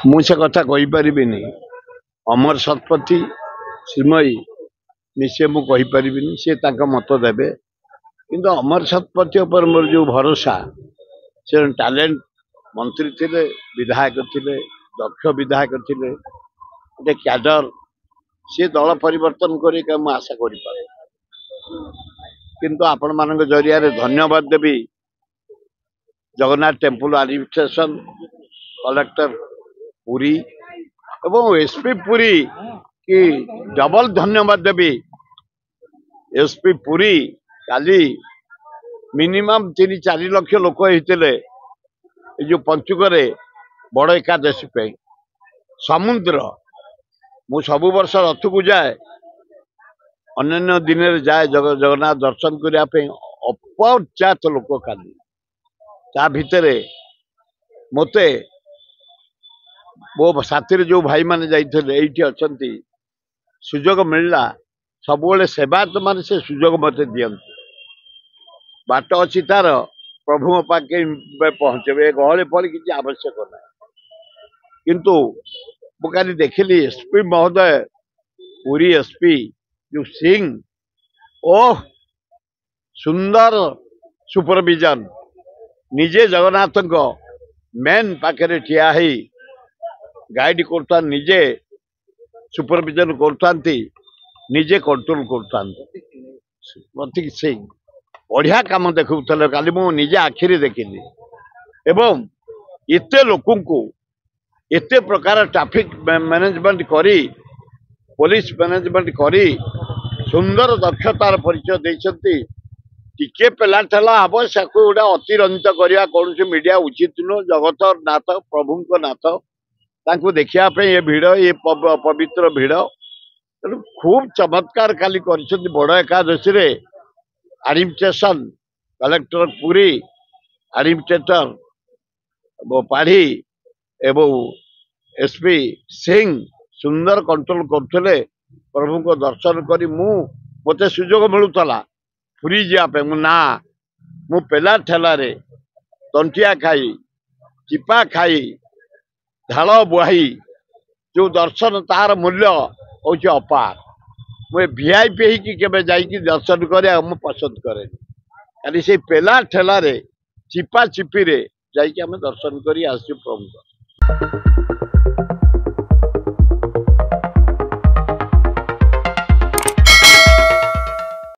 मुझे कथा कही पारिबिनी अमर शतपथी श्रीमयी मिसे मु कही पारिबिनी से ताका मत देबे किंतु अमर शतपथी ऊपर मोर जो भरोसा से टैलेंट मंत्री थिले विधायक थिले दक्ष विधायक थिले गोटे क्याडर सी दल परिवर्तन कर आशा कर किंतु आपण मान जरिया धन्यवाद देवी Jagannath temple administration collector Puri एवं एसपी पुरी की डबल धन्यवाद देवी। एसपी पुरी काली मिनिमम 3-4 लाख लोक होते जो पंचुक बड़ एकादशी पे समुद्र मु सबु वर्ष रथ को जाए अन्य दिन जाए जगन्नाथ दर्शन करने अपचात लोक काली ता भितर मते मो साथी जो भाई माने जाइए अच्छा सुजोग मिलला सब सेवायत मान से सुजोग मत दियंती बाट अच्छी तार प्रभु पाखे पहुंचे गहले पड़े किसी आवश्यक ना किंतु मुझे देखिली एसपी महोदय पुरी एसपी जो सिंह ओह सुंदर सुपरविजन निजे जगन्नाथ मेन पाखे ठिया गाइड करता निजे सुपरविजन करता निजे कंट्रोल करता प्रतीक सिंह बढ़िया काम देखुले काली मु निजे आखिरी देखिली एवं एते लोक एते प्रकार ट्रैफिक मैनेजमेंट करी पुलिस मैनेजमेंट करी सुंदर दक्षतार परिचय देइछंती टिके पेला ठेला हम से गोटे अतिरंजित करवा कौन मीडिया उचित नुह जगत नाथ प्रभु नाथ तांको देखिया ये भिड़ ये पवित्र भिड़ तेणु खूब चमत्कार काली कर बड़ एकादशी रे एडमिनिस्ट्रेशन कलेक्टर पुरी एडमिनिस्ट्रेटर पाढ़ी एवं एसपी सिंह सुंदर कंट्रोल करते प्रभु को दर्शन करी मते सुजोग मिलूला पुरी जावाई मु पेला ठेलारे तंटिया खाई चिपा खाई झाड़ बुहाई जो दर्शन तार मूल्य हूँ अपार मुझे वीआईपी के दर्शन करे मु पसंद करे खाली से पेला ठेलारे चिपा चिपी रे जाइए दर्शन करी आसु प्रभु।